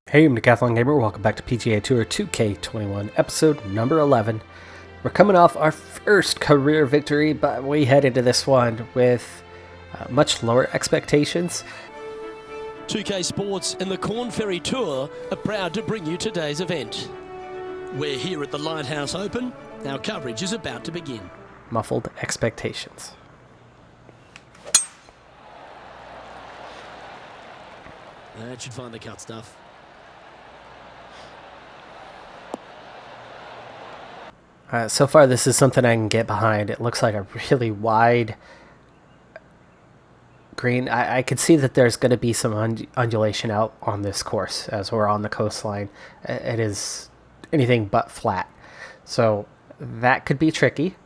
Hey, I'm Decathlon Gamer. Welcome back to PGA Tour 2K21, episode number 11. We're coming off our first career victory, but we head into this one with much lower expectations. 2K Sports and the Corn Ferry Tour are proud to bring you today's event. We're here at the Lighthouse Open. Our coverage is about to begin. Muffled expectations. That should find the cut stuff. So far, this is something I can get behind. It looks like a really wide green. I can see that there's going to be some undulation out on this course as we're on the coastline. It is anything but flat. So that could be tricky,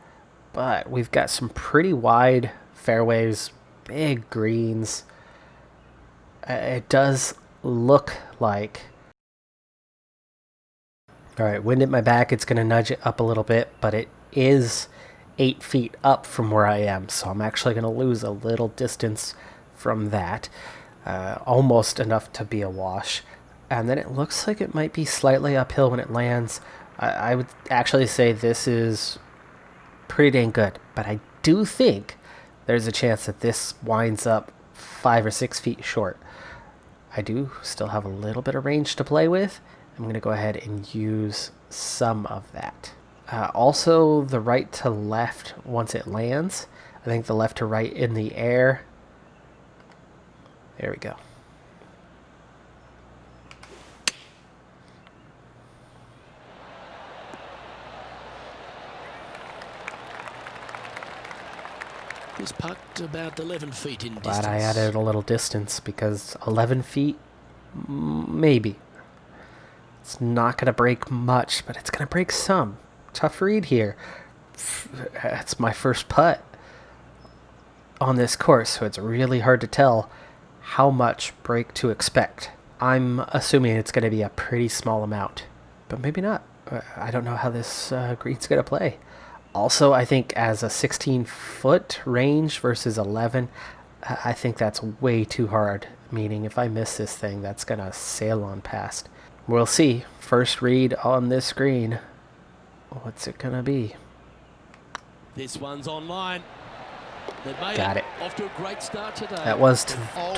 but we've got some pretty wide fairways, big greens. It does look like... Alright, wind at my back, it's going to nudge it up a little bit, but it is 8 feet up from where I am, so I'm actually going to lose a little distance from that. Almost enough to be a wash. And then it looks like it might be slightly uphill when it lands. I would actually say this is pretty dang good, but I do think there's a chance that this winds up 5 or 6 feet short. I do still have a little bit of range to play with. I'm going to go ahead and use some of that. Also, the right to left once it lands. I think the left to right in the air. There we go. It's pucked about 11 feet in distance. Glad I added a little distance because 11 feet, maybe. It's not going to break much, but it's going to break some. Tough read here. It's my first putt on this course, so it's really hard to tell how much break to expect. I'm assuming it's going to be a pretty small amount, but maybe not. I don't know how this green's going to play. Also, I think as a 16-foot range versus 11, I think that's way too hard, meaning if I miss this thing, that's going to sail on past. We'll see. First read on this screen. What's it going to be? This one's online. Got it. Off to a great start today. That was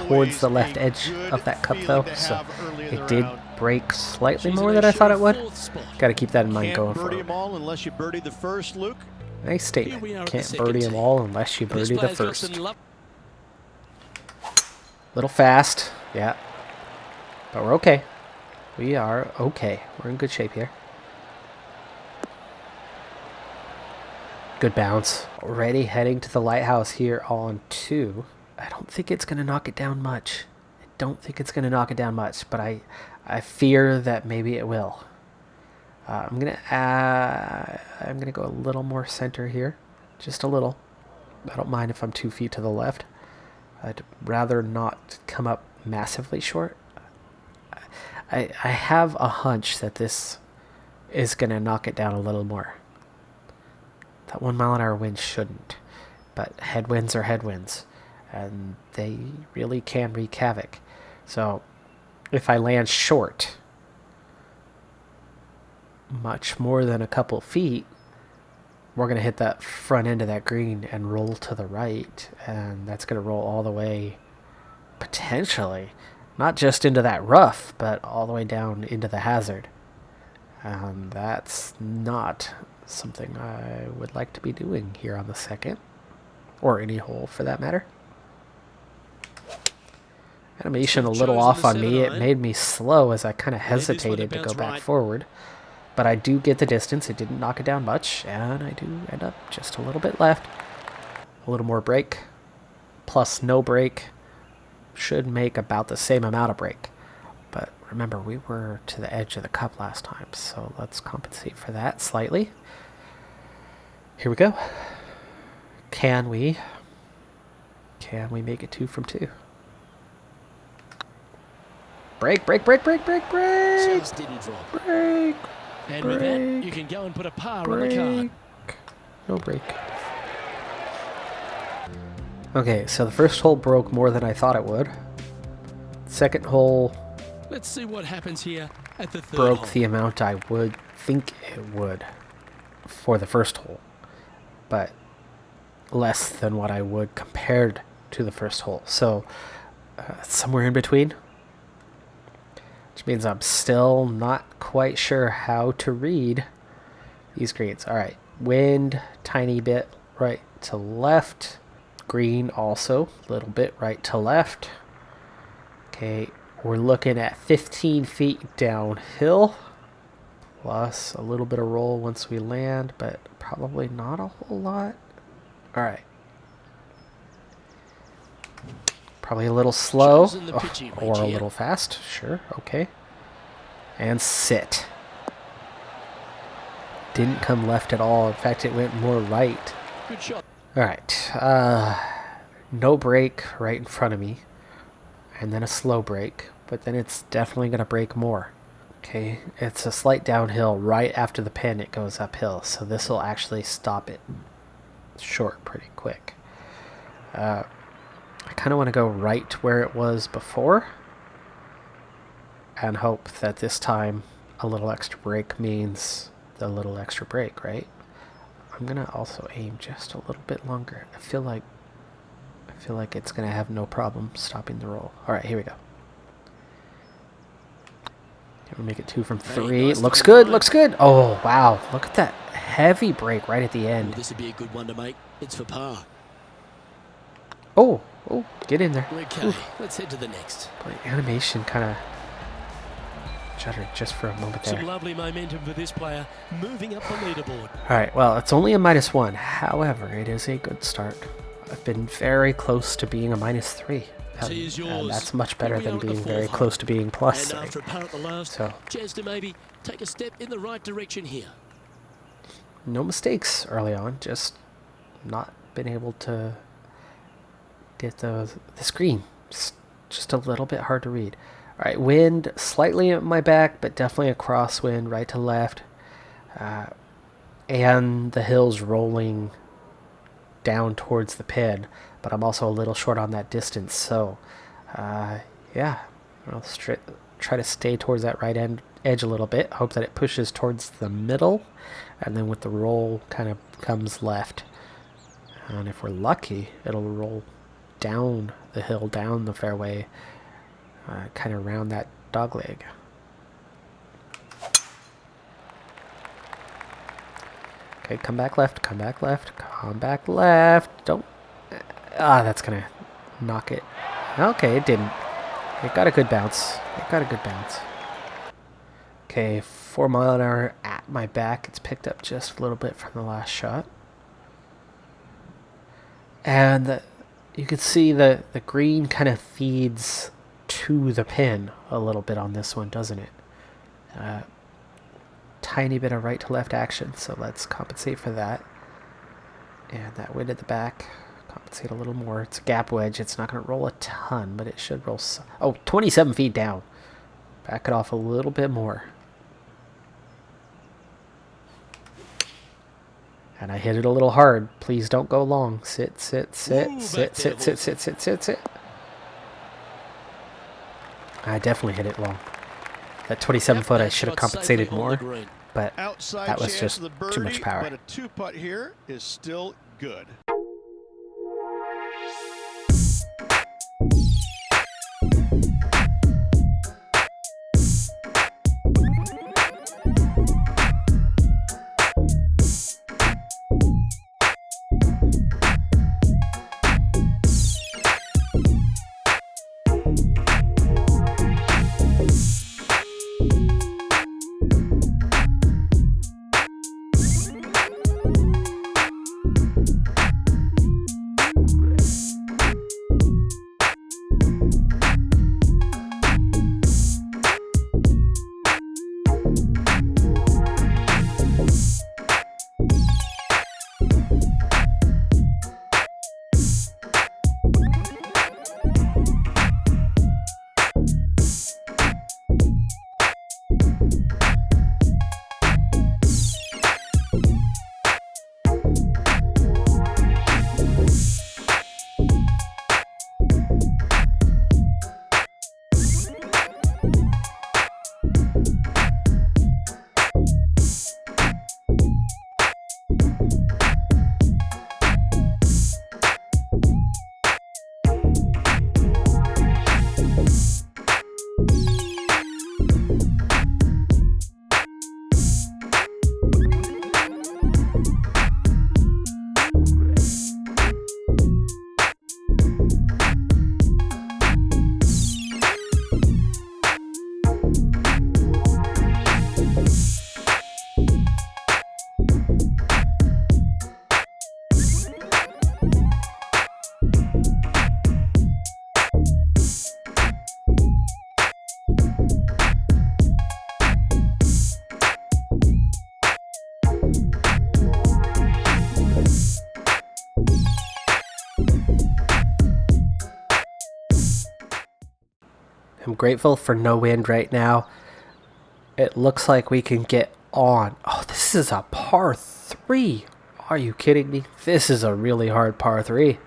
towards the left edge of that cup, though, so it did break slightly more than I thought it would. Got to keep that in mind going forward. Unless you birdie the first, Luke. Nice statement. Can't birdie them all unless you birdie the first. Little fast, yeah, but we're okay. We are okay. We're in good shape here. Good bounce. Already heading to the lighthouse here on 2. I don't think it's going to knock it down much. But I fear that maybe it will. I'm gonna go a little more center here. Just a little. I don't mind if I'm 2 feet to the left. I'd rather not come up massively short. I have a hunch that this is going to knock it down a little more. That 1 mile an hour wind shouldn't, but headwinds are headwinds, and they really can wreak havoc. So if I land short, much more than a couple feet, we're going to hit that front end of that green and roll to the right, and that's going to roll all the way, potentially, not just into that rough, but all the way down into the hazard. And that's not something I would like to be doing here on the second, or any hole for that matter. Animation a little off on me. It made me slow as I kind of hesitated to go back forward. But I do get the distance. It didn't knock it down much, and I do end up just a little bit left. A little more break, plus no break. Should make about the same amount of break. But remember, we were to the edge of the cup last time, so let's compensate for that slightly. Here we go. Can we make it 2 from 2? Break. Just didn't drop. Break. And with that, you can go and put a par on the card. No break. Okay, so the first hole broke more than I thought it would. Second hole Let's see what happens here at the third Broke hole. the amount I would think it would for the first hole, but less than what I would compared to the first hole. So somewhere in between, which means I'm still not quite sure how to read these greens. All right, wind, tiny bit right to left. Green also, a little bit right to left. Okay, we're looking at 15 feet downhill. Plus a little bit of roll once we land, but probably not a whole lot. All right. Probably a little slow or a little fast. Sure, okay. And sit. Didn't come left at all. In fact, it went more right. Good shot. All right. No break right in front of me. And then a slow break. But then it's definitely going to break more. Okay, it's a slight downhill. Right after the pin, it goes uphill. So this will actually stop it short pretty quick. I kind of want to go right where it was before and hope that this time a little extra break means the little extra break, right? I'm going to also aim just a little bit longer. I feel like it's going to have no problem stopping the roll. All right, here we go. We'll make it 2 from 3. Nice, looks good, looks good. Oh, wow. Look at that heavy break right at the end. Well, this would be a good one to make. It's for par. Oh, get in there. Okay, Oof. let's head to the next. Boy, animation kind of juddered just for a moment there. Some lovely momentum for this player, moving up the leaderboard. All right, well, it's only a -1. However, it is a good start. I've been very close to being a -3. Tee is yours. And that's much better Here we than are at the being very fourth close to being plus. And after a par at the last, So, chance to maybe take a step in the right direction here. no mistakes early on, just not been able to get the screen. Just a little bit hard to read. All right, wind slightly at my back, but definitely a crosswind right to left. And the hill's rolling down towards the pin, but I'm also a little short on that distance. So, yeah, I'll try to stay towards that right edge a little bit. Hope that it pushes towards the middle, and then with the roll kind of comes left. And if we're lucky, it'll roll down the hill, down the fairway, kind of around that dogleg. Okay, come back left, come back left, come back left. Don't. That's going to knock it. Okay, it didn't. It got a good bounce. Okay, 4 mile an hour at my back. It's picked up just a little bit from the last shot. And you can see the green kind of feeds to the pin a little bit on this one, doesn't it? Tiny bit of right to left action, so let's compensate for that. And that wind at the back, compensate a little more. It's a gap wedge. It's not going to roll a ton, but it should roll 27 feet down. Back it off a little bit more. And I hit it a little hard. Please don't go long. Sit, sit, sit, Ooh, sit, sit, sit, sit, sit, sit, sit. I definitely hit it long. That 27 foot, I should have compensated more, but Outside that was chance just of the too birdie, much power. But a 2-putt here is still good. I'm grateful for no wind right now. It looks like we can get on. Oh, this is a par 3. Are you kidding me? This is a really hard par 3.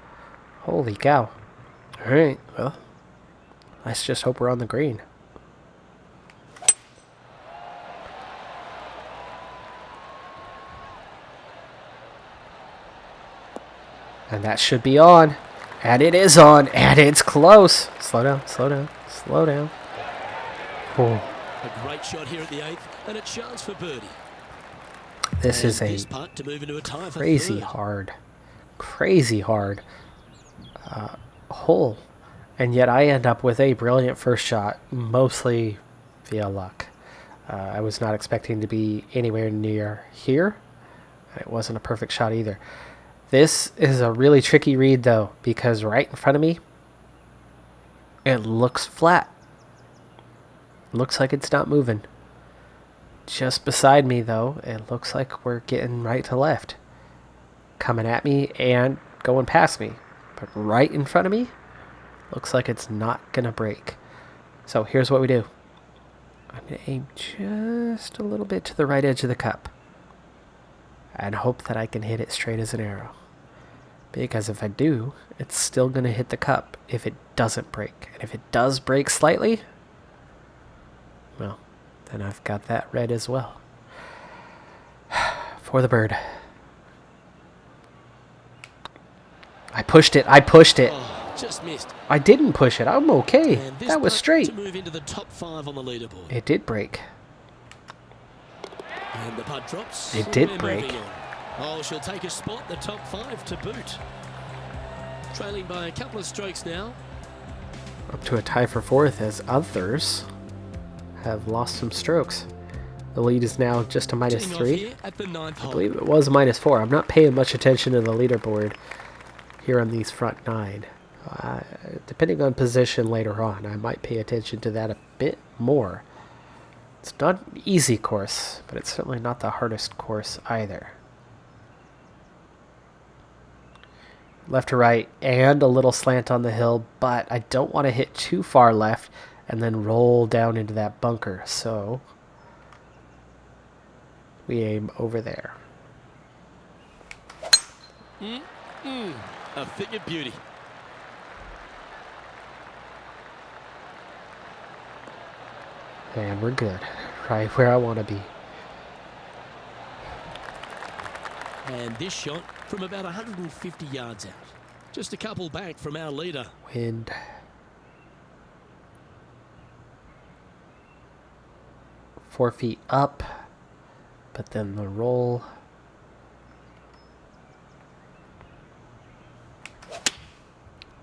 Holy cow. All right, well, let's just hope we're on the green. And that should be on. And it is on. And it's close. Slow down, slow down, slow down. Oh. A great shot here at the 8th, and a chance for birdie. This is a putt to move into a tie for crazy hard hole. And yet I end up with a brilliant first shot, mostly via luck. I was not expecting to be anywhere near here. It wasn't a perfect shot either. This is a really tricky read, though, because right in front of me, it looks flat. Looks like it's not moving. Just beside me, though, it looks like we're getting right to left. Coming at me and going past me. But right in front of me, looks like it's not going to break. So here's what we do. I'm going to aim just a little bit to the right edge of the cup. And hope that I can hit it straight as an arrow. Because if I do, it's still going to hit the cup if it doesn't break. And if it does break slightly, well, then I've got that red as well. For the bird. I pushed it. Oh, just missed. I didn't push it. I'm okay. That was straight. To move into the top 5 on the leaderboard. It did break. And the putt drops. It did break. Oh, she'll take a spot, the top 5 to boot. Trailing by a couple of strokes now. Up to a tie for 4th as others have lost some strokes. The lead is now just a -3. At the 9th hole. I believe it was -4. I'm not paying much attention to the leaderboard here on these front 9. Depending on position later on, I might pay attention to that a bit more. It's not an easy course, but it's certainly not the hardest course either. Left to right and a little slant on the hill, but I don't want to hit too far left and then roll down into that bunker. So we aim over there. A thing of beauty. And we're good. Right where I want to be. And this shot from about 150 yards out. Just a couple back from our leader. Wind. Four feet up. But then the roll.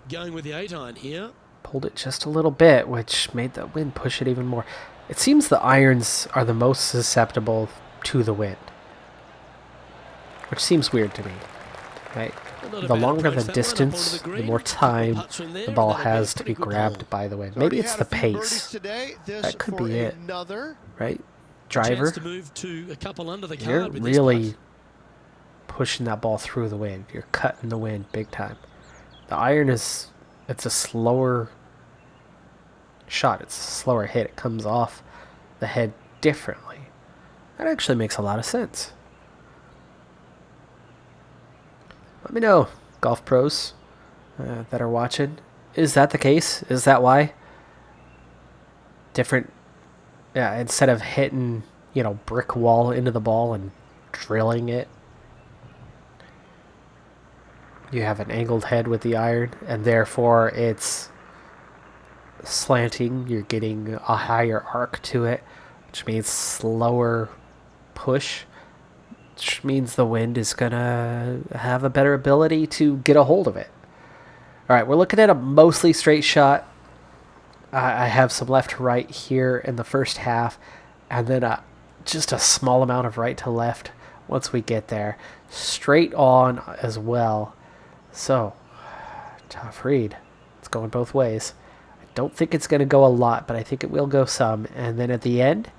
Going with the 8-iron here. Pulled it just a little bit, which made the wind push it even more. It seems the irons are the most susceptible to the wind. Which seems weird to me, right? The longer the distance, the more time the ball has to be grabbed by the wind. Maybe it's the pace. That could be it, right? Driver, to move to a couple under the you're card with really pushing that ball through the wind. You're cutting the wind big time. The iron it's a slower shot. It's a slower hit. It comes off the head differently. That actually makes a lot of sense. Let me know, golf pros that are watching. Is that the case? Is that why? Different, yeah, instead of hitting, brick wall into the ball and drilling it, you have an angled head with the iron, and therefore it's slanting. You're getting a higher arc to it, which means slower push, which means the wind is going to have a better ability to get a hold of it. All right, we're looking at a mostly straight shot. I have some left to right here in the first half, and then just a small amount of right to left once we get there. Straight on as well. So, tough read. It's going both ways. I don't think it's going to go a lot, but I think it will go some. And then at the end,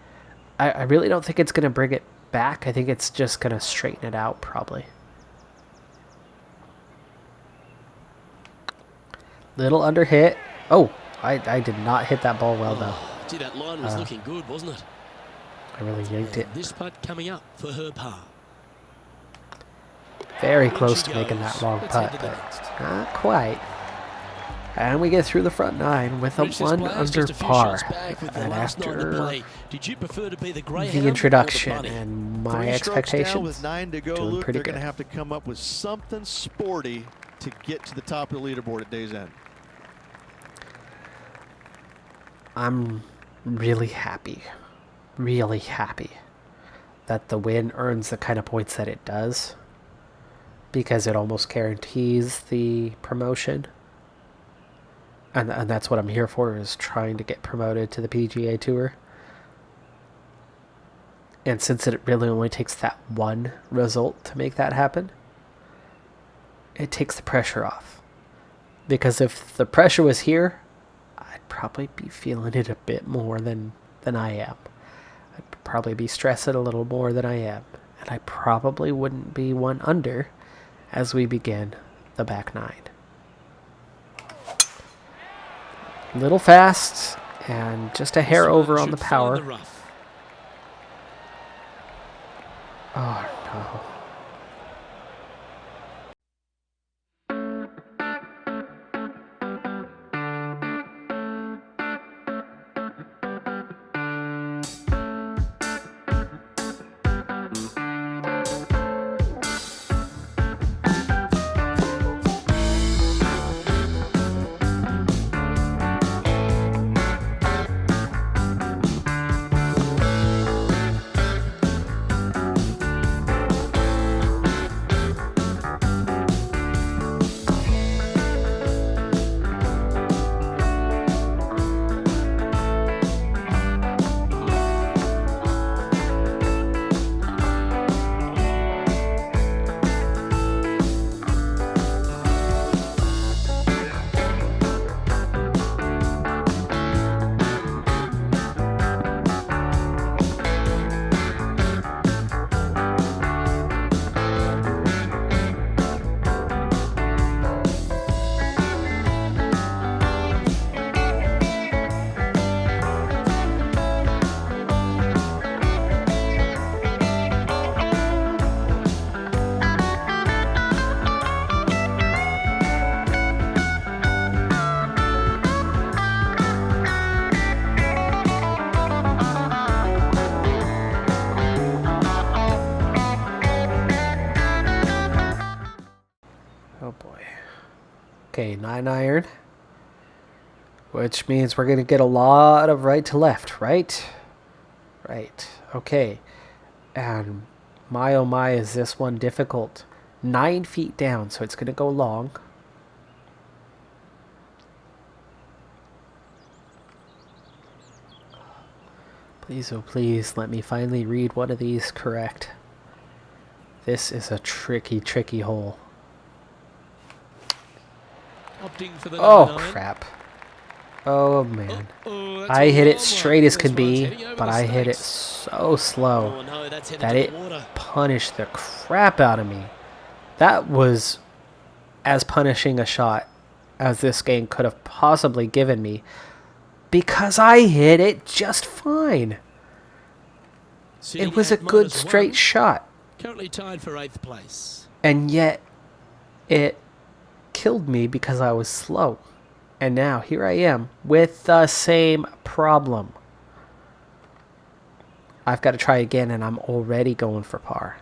I really don't think it's going to bring it back. I think it's just going to straighten it out, probably. Little under hit. Oh, I did not hit that ball well, though. Gee, that line was looking good, wasn't it? I really yanked it. This putt coming up for her par. Very In close she to making goes. that long Let's head putt, to the but next. not quite. And we get through the front 9 with a Reached this 1 players under just a few par. shots back with the And last 9 to after play. Did you prefer to be the greyhound the or the introduction bunny? and my 3 strokes down expectations, with 9 to go, doing Luke. pretty They're going good. to have to come up with something sporty to get to the top of the leaderboard at day's end. I'm really happy that the win earns the kind of points that it does, because it almost guarantees the promotion. And that's what I'm here for, is trying to get promoted to the PGA Tour. And since it really only takes that one result to make that happen, it takes the pressure off. Because if the pressure was here, I'd probably be feeling it a bit more than I am. I'd probably be stressing a little more than I am. And I probably wouldn't be 1 under as we begin the back 9. Little fast, and just a hair over on the power. Oh, no. Oh boy. Okay, 9 iron. Which means we're going to get a lot of right to left, right? Right. Okay. And my oh my, is this one difficult. 9 feet down, so it's going to go long. Please, oh please, let me finally read one of these correct. This is a tricky, tricky hole. Opting for the Oh, 99. crap. Oh, man. That's I a hit it long straight one. as This can one's be, heading over but the I hit it stakes. so slow Oh no, that's headed that to it the water. punished the crap out of me. That was as punishing a shot as this game could have possibly given me, because I hit it just fine. Sitting It was a at good -1, straight shot, Currently tied for 8th place. and yet it killed me because I was slow. And now here I am with the same problem. I've got to try again, and I'm already going for par.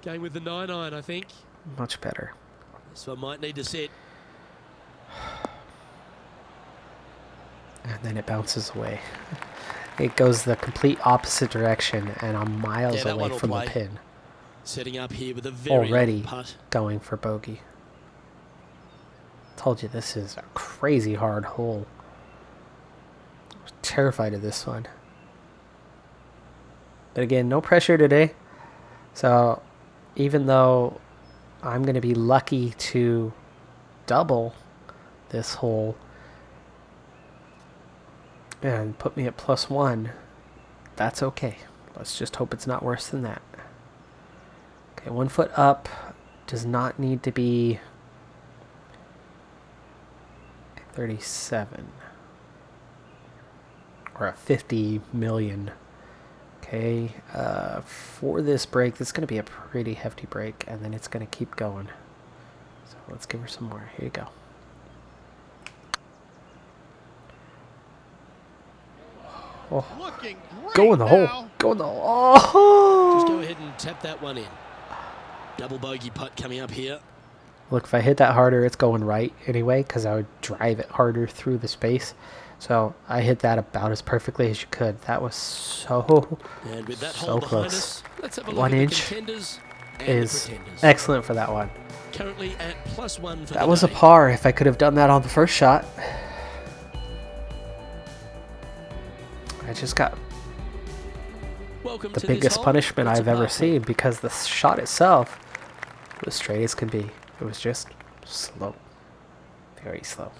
Going with the 9-iron, I think. Much better. This one might need to sit. And then it bounces away. It goes the complete opposite direction, and I'm miles Yeah, that away one will from the play. pin. Setting up here with a very Already long putt. going for bogey. Told you this is a crazy hard hole. I was terrified of this one. But again, no pressure today. So even though I'm going to be lucky to double this hole and put me at +1, that's okay. Let's just hope it's not worse than that. Okay, 1 foot up does not need to be 37. Or a 50 million. Okay, for this break, this is going to be a pretty hefty break, and then it's going to keep going. So let's give her some more. Here you go. Oh, Looking great go in the hole. now. Go in the hole. Oh! Just go ahead and tap that one in. Double bogey putt coming up here. Look, if I hit that harder, it's going right anyway, because I would drive it harder through the space. So I hit that about as perfectly as you could. That was so, And with that so hole behind close. us, let's have a look 1 at the inch contenders and is the pretenders. excellent for that one. Currently at +1 for That the was a day. par if I could have done that on the first shot. I just got Welcome the to this biggest hole. punishment It's a I've ever par seen, because the shot itself was straight as can be. It was just slow. Very slow.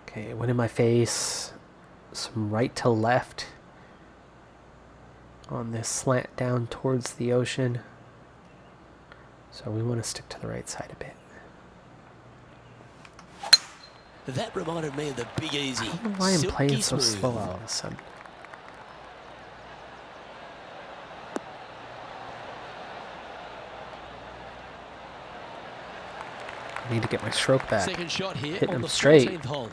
Okay, it went in my face. Some right to left on this slant down towards the ocean. So we want to stick to the right side a bit. That reminded me of the Big Easy. I don't know why I'm Silky playing so smooth. slow all of a sudden. I need to get my stroke back. Second shot here Hitting on them the straight. 14th hole.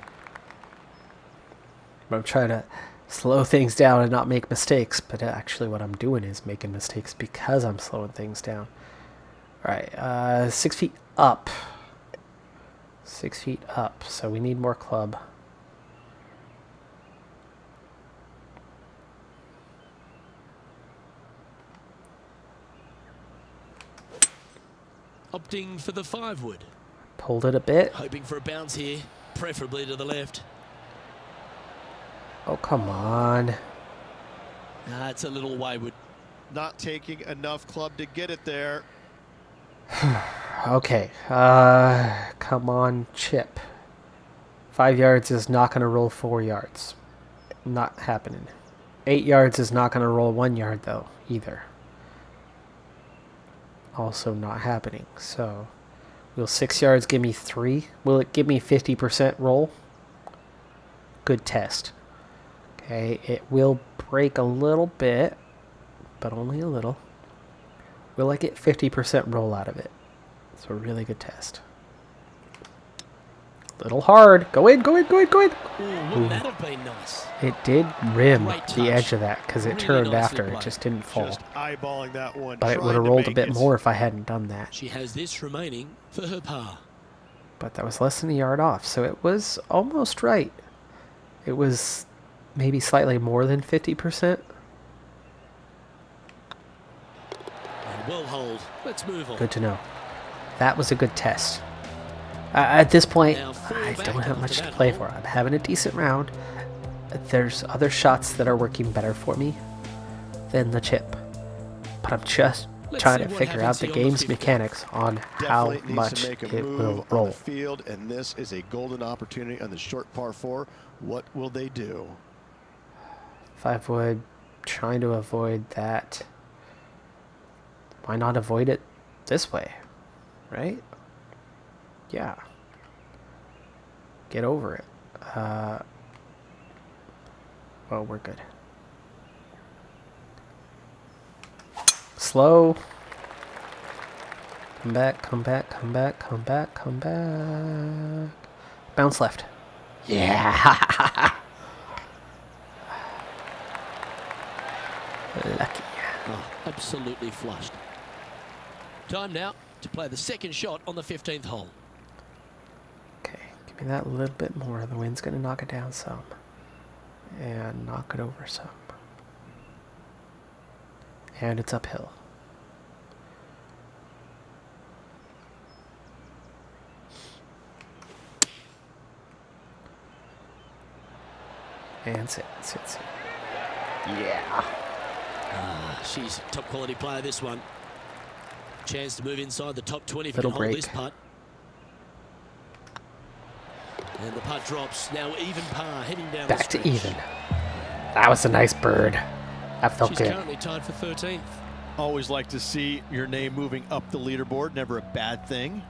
I'm trying to slow things down and not make mistakes, but actually what I'm doing is making mistakes because I'm slowing things down. All right, 6 feet up. 6 feet up, so we need more club. Opting for the 5-wood. Pulled it a bit. Hoping for a bounce here, preferably to the left. Oh, come on. It's a little wayward. Not taking enough club to get it there. Okay, come on, chip. 5 yards is not going to roll 4 yards. Not happening. 8 yards is not going to roll 1 yard, though, either. Also not happening. So, will 6 yards give me 3? Will it give me 50% roll? Good test. Okay, it will break a little bit, but only a little. Will I get 50% roll out of it? It's a really good test. Little hard. Go in, go in, go in, go in. Ooh, wouldn't that have been nice? It did rim Great touch. the edge of that because it Really turned nicely after. It played. just didn't fall. Just eyeballing that one. But it trying would have to rolled a make bit it. more if I hadn't done that. She has this remaining for her par. But that was less than a yard off, so it was almost right. It was maybe slightly more than 50%. And well hold. Let's move on. Good to know. That was a good test. At this point, Now fall I back don't have after much to that play hole. for. I'm having a decent round. There's other shots that are working better for me than the chip. But I'm just Let's trying see to what figure out happens the here on the game's 50. mechanics on how Definitely needs much to make a it move will on the roll. field, and this is a golden opportunity on the short par 4. What will they do? 5 wood, trying to avoid that. Why not avoid it this way? Right? Yeah. Get over it. Well, we're good. Slow. Come back, come back, come back, come back, come back. Bounce left. Yeah. Lucky. Oh, absolutely flushed. Time now to play the second shot on the 15th hole. Okay, give me that a little bit more. The wind's going to knock it down some. And knock it over some. And it's uphill. And sit, sit, sit. Yeah. She's a top quality player, this one. Chance to move inside the top 20 if you Little can hold break. this putt. And the putt drops. Now even par, heading down Back the to stretch. even. That was a nice bird. That felt She's good. currently tied for 13th. Always like to see your name moving up the leaderboard. Never a bad thing.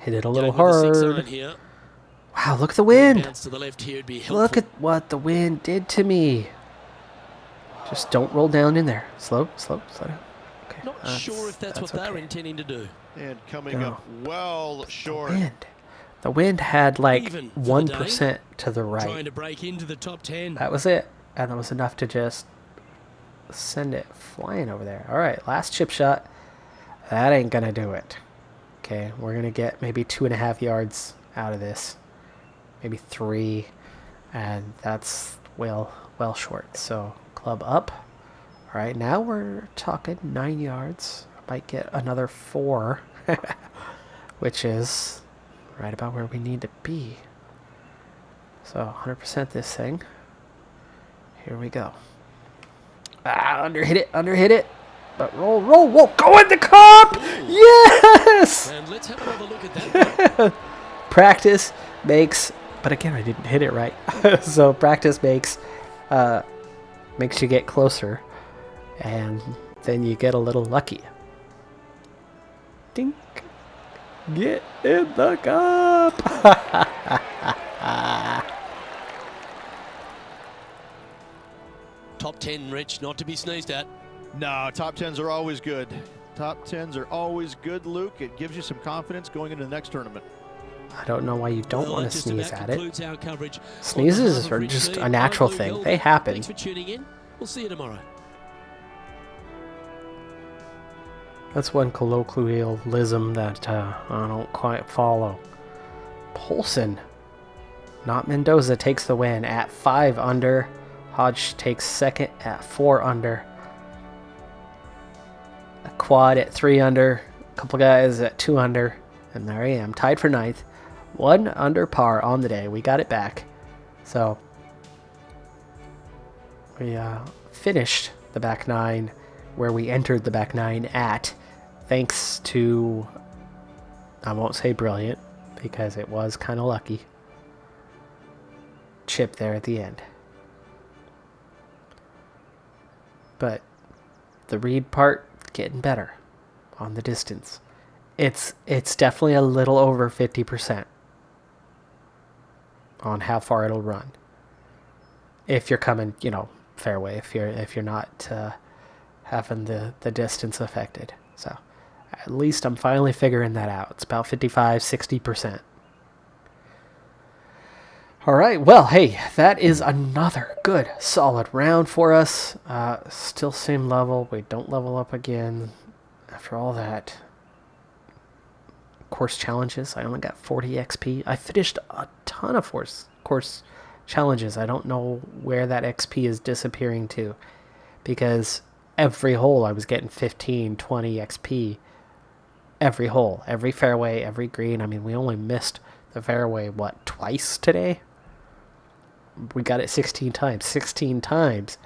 Hit it a little Going with the 6 hard. iron here. Wow, look at the wind. Bounce to the left here would be helpful. Look at what the wind did to me. Just don't roll down in there. Slow down. Okay. Not sure if that's what they're intending to do. And coming up well short. The wind had like Even for the 1% to the right. Trying to break into the top 10. That was it. And that was enough to just send it flying over there. All right, last chip shot. That ain't going to do it. Okay, we're going to get maybe 2.5 yards out of this. Maybe 3. And that's well short. So club up. All right, now we're talking 9 yards. I might get another 4, which is right about where we need to be. So 100% this thing. Here we go. Underhit it. But roll, whoa, go in the cup! Ooh. Yes! And let's have another look at that. Practice makes, but again, I didn't hit it right. So practice makes you get closer, and then you get a little lucky. Dink. Get in the cup! Top 10, Rich, not to be sneezed at. No, top 10s are always good. Top 10s are always good, Luke. It gives you some confidence going into the next tournament. I don't know why you don't want to sneeze at it. Our coverage. Sneezes are just a natural thing. They happen. Thanks for tuning in. We'll see you tomorrow. That's one colloquialism that I don't quite follow. Polson, not Mendoza, takes the win at 5 under. Hodge takes second at 4 under. A quad at 3 under. A couple guys at 2 under. And there I am, tied for 9th. 1 under par on the day. We got it back. So we finished the back 9 where we entered the back 9 at, thanks to, I won't say brilliant, because it was kind of lucky, chip there at the end. But the read part, getting better on the distance. It's definitely a little over 50% on how far it'll run. If you're coming, fairway, if you're not having the distance affected. So at least I'm finally figuring that out. It's about 55-60%. All right, well, hey, that is another good, solid round for us. Still same level. We don't level up again after all that. Course challenges. I only got 40 XP. I finished a ton of course challenges. I don't know where that XP is disappearing to, because every hole I was getting 15, 20 XP. Every hole, every fairway, every green. I mean, we only missed the fairway, twice today? We got it 16 times. 16 times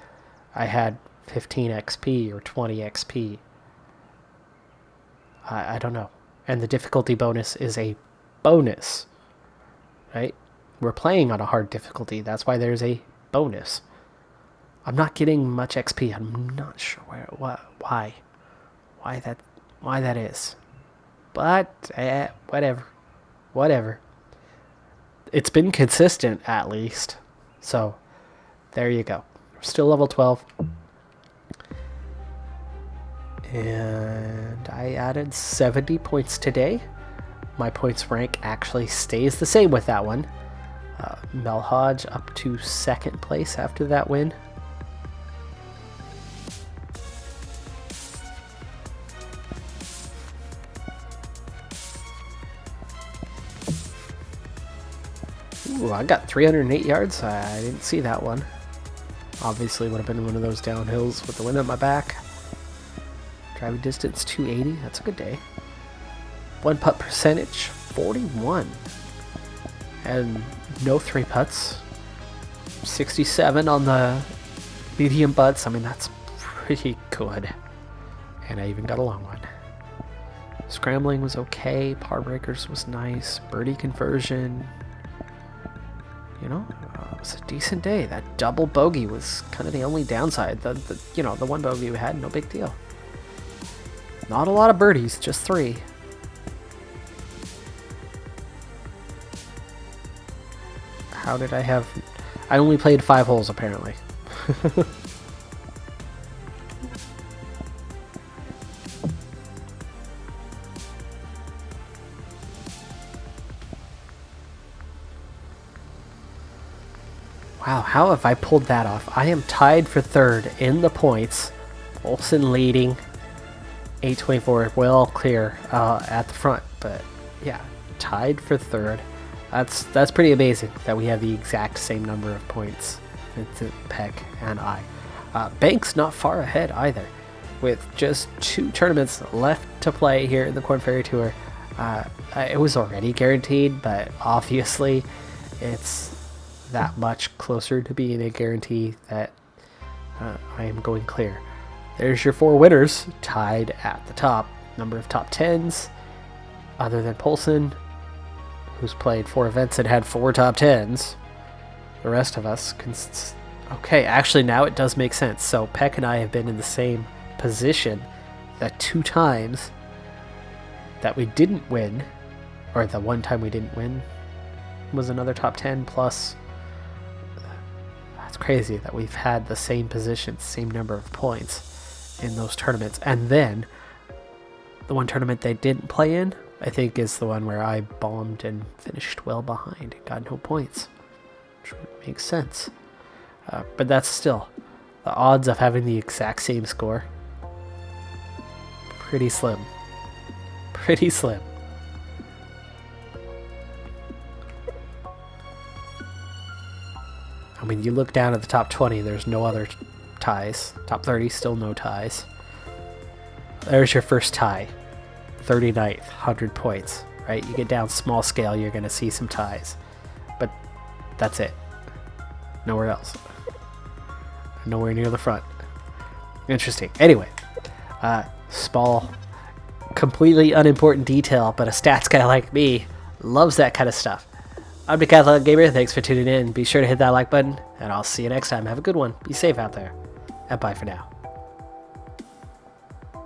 I had 15 XP or 20 XP. I don't know. And the difficulty bonus is a bonus, right? We're playing on a hard difficulty. That's why there's a bonus. I'm not getting much XP. I'm not sure why. why that is. But whatever. It's been consistent at least. So there you go. We're still level 12. And I added 70 points today. My points rank actually stays the same with that one. Mel Hodge up to second place after that win. Ooh, I got 308 yards. I didn't see that one. Obviously would have been one of those downhills with the wind at my back. Driving distance 280. That's a good day. One putt percentage 41. And no three putts. 67 on the medium putts. I mean, that's pretty good. And I even got a long one. Scrambling was okay. Par breakers was nice. Birdie conversion. You know, it was a decent day. That double bogey was kind of the only downside. The one bogey we had, no big deal. Not a lot of birdies, just 3. How did I have... I only played 5 holes, apparently. Wow, how have I pulled that off? I am tied for 3rd in the points. Olsen leading. 824, well clear at the front. But yeah, tied for 3rd. That's pretty amazing that we have the exact same number of points. Vincent, Peck, and I. Banks not far ahead either. With just 2 tournaments left to play here in the Korn Ferry Tour. It was already guaranteed, but obviously it's that much closer to being a guarantee that I am going clear. There's your 4 winners tied at the top. Number of top 10s, other than Poulsen, who's played 4 events and had 4 top 10s. The rest of us okay, actually now it does make sense. So Peck and I have been in the same position the 2 times that we didn't win, or the one time we didn't win was another top 10 plus. That's crazy that we've had the same position, same number of points in those tournaments. And then the one tournament they didn't play in, I think, is the one where I bombed and finished well behind and got no points, which would make sense. But that's still the odds of having the exact same score. Pretty slim. Pretty slim. I mean, you look down at the top 20, there's no other ties. Top 30, still no ties. There's your first tie. 39th, 100 points, right? You get down small scale, you're going to see some ties. But that's it. Nowhere else. Nowhere near the front. Interesting. Anyway, small, completely unimportant detail, but a stats guy like me loves that kind of stuff. I'm Decathlon Gamer. Thanks for tuning in. Be sure to hit that like button, and I'll see you next time. Have a good one. Be safe out there. And bye for now.